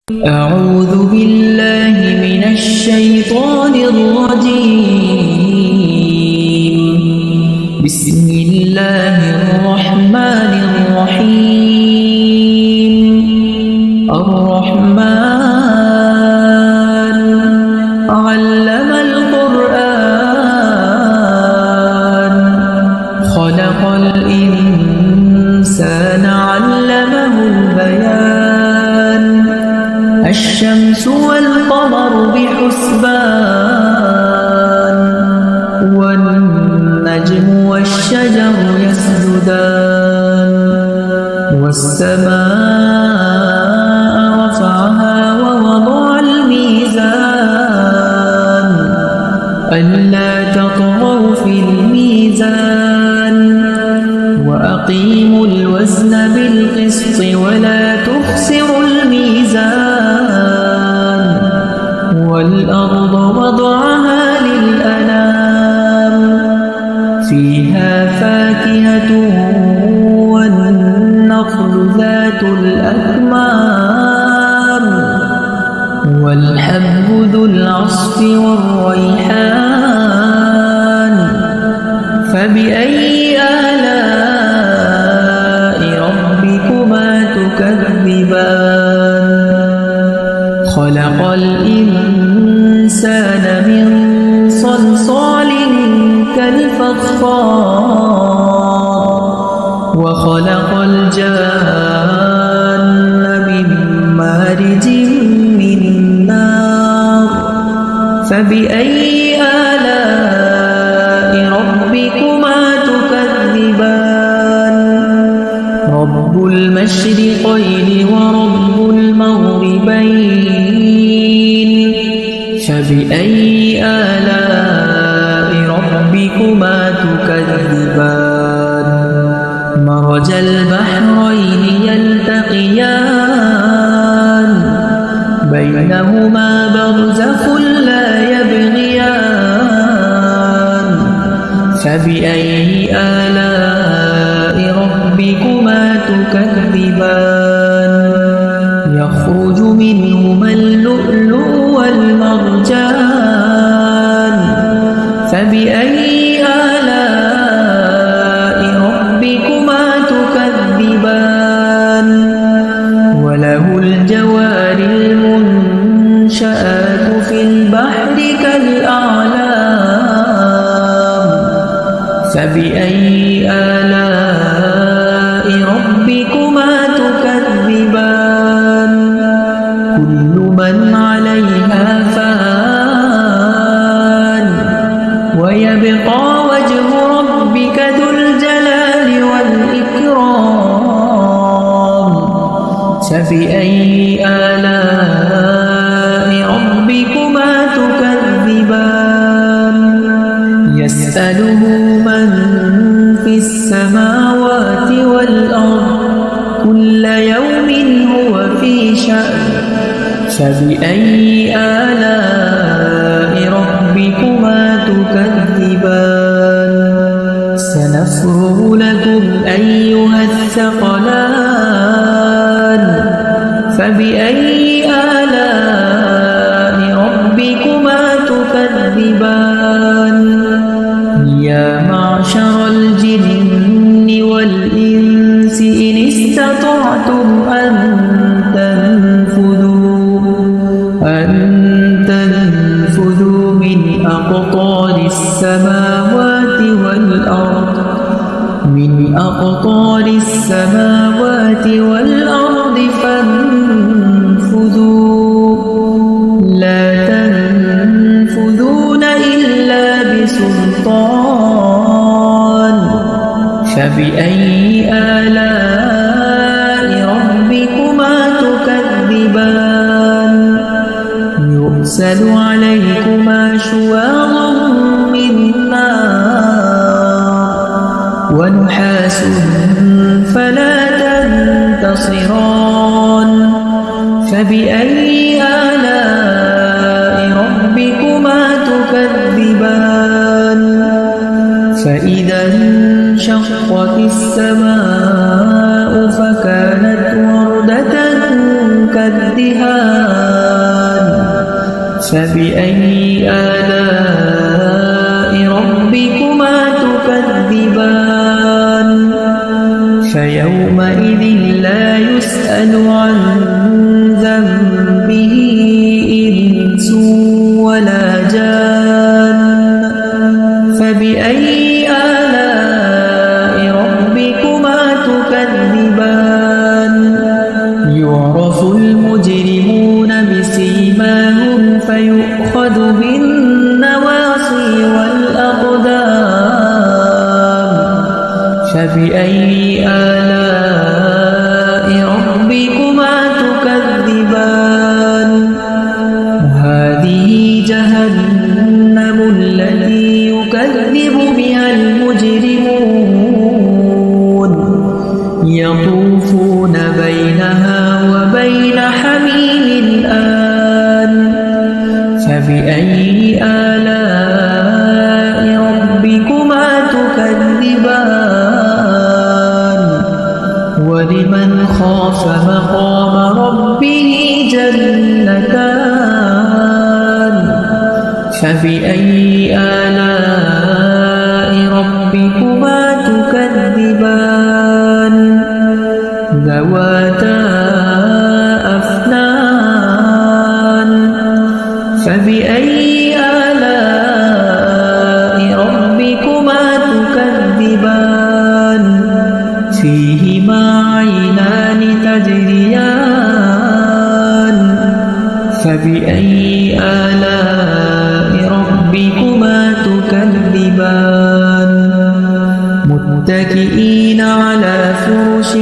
أعوذ بالله من الشيطان الرجيم. بسم الله الرحمن الرحيم. الرحمن علم القرآن خلق الإنسان علمه البيان. الشمس والقمر بحسبان والنجم والشجر يسجدان. والسماء رفعها ووضع الميزان ألا تطغوا في الميزان وأقيموا الوزن بالقسط ولا تخسروا الميزان. والأرض وضعها للأنام فيها فاكهة والنخل ذات الأكمام والحب ذو العصف والريحان. فبأي آلاء ربكما تكذبان. خلق الإنسان من صلصال كالفخار وخلق الجان من مارج من نار. فبأي آلاء ربكما تكذبان. رب المشرقين ورب المغربين. فبأي آلاء ربكما تكذبان. مرج البحرين يلتقيان بينهما برزخ لا يبغيان. فبأي آلاء ربكما تكذبان. يخرج منهما اللؤلؤ والمرجان. فبأي آلاء ربكما تكذبان. وله الجوار المنشآت في البحر كالأعلام. فبأي آلاء ربكما تكذبان. كل من عليها فان ويبقى وجه ربك ذو الجلال والإكرام. فبأي آلاء ربكما تكذبان. يسأله من في السماوات والأرض كل يوم هو في شأن. فبأي آلاء ربكما تكذبان. سنفرغ لكم أيها الثقلان. فبأي آلاء ربكما تكذبان. يا معشر الجن والإنس إن استطعتم أن تنفذوا من أقطار السماوات والأرض فانفذوا لا تنفذون إلا بسلطان. فبأي آلاء ربكما تكذبان. يرسل عليكما شواظ من نار ونحاس فلا تنتصران. فبأي آلاء ربكما تكذبان. فإذا انشقت السماء فكانت وردة كالدهان. فبأي آلاء ربكما تكذبان فيومئذ لا يسأل عن ذنبه إنس ولا جان فبأي آلاء ربكما تكذبان يعرف المجرمون بسيماهم فيؤخذ بالنواصي والأقدام فبأي آلاء ربكما تكذبان هذه جهنم التي يكذب بها المجرمون يطوفون بينها وبين حميم آن فبأي آلاء ربكما تكذبان ولمن خاف مقام ربه جنتان فبأي آلاء ربكما تكذبان ذواتا أفنان فبأي آلاء ربكما تكذبان فيهما عينان تجريان فبأي آلاء ربكما تكذبان متكئين على فرش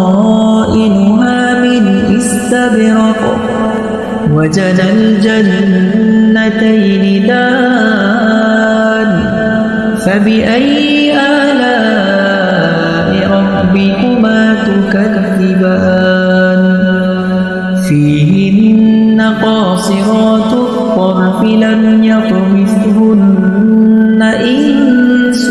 بطائنها من استبرق وجنى الجنتين دان فبأي آلاء ربكما تكذبان فيهن قاصرات الطرف لم يطمثهن إنس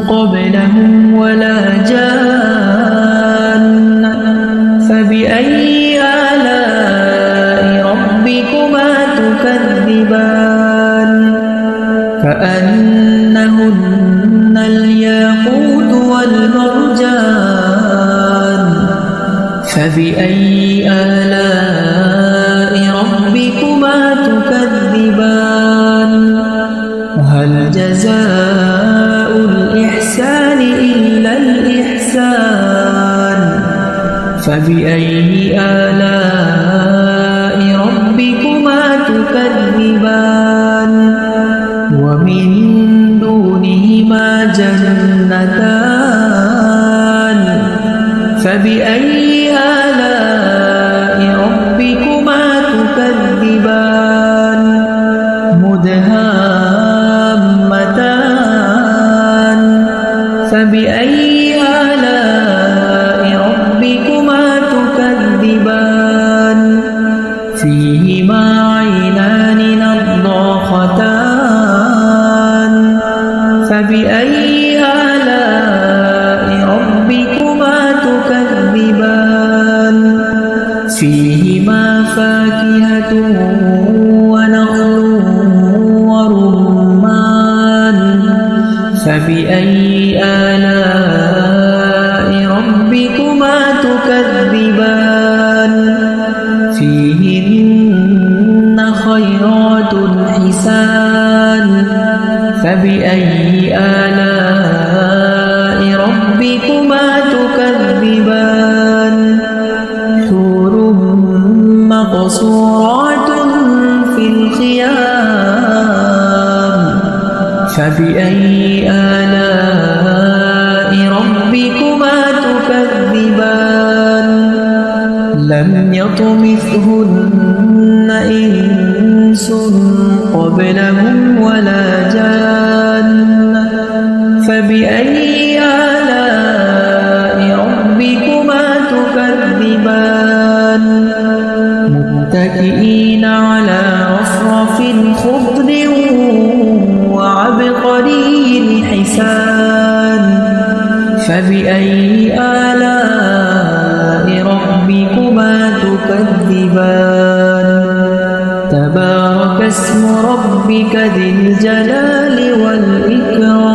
قبلهم ولا جان فبأي آلاء ربكما تكذبان كأنهن الياقوت والمرجان فبأي آلاء ربكما تكذبان هل جزاء الإحسان إلا الإحسان فبأي آلاء ربكما تكذبان ومن دونهما جنتان فبأي آلاء ربكما تكذبان مدهامتان فبأي آلاء ربكما تكذبان فيهما عينان نضاختان فبأي آلاء ربكما تكذبان فيهما فاكهة ونخل ورمان فبأي آلاء ربكما تكذبان فيهن خيرات حسان فبأي آلاء ربكما تكذبان حور مقصورات في الخيام فبأي آلاء ربكما تكذبان لم يطمثهن إنس قبلهم ولا جان فبأي آلاء ربكما تكذبان متكئين على رفرف خضر وعبقري حسان فبأي آلاء تبارك اسم ربك ذي الجلال والإكرام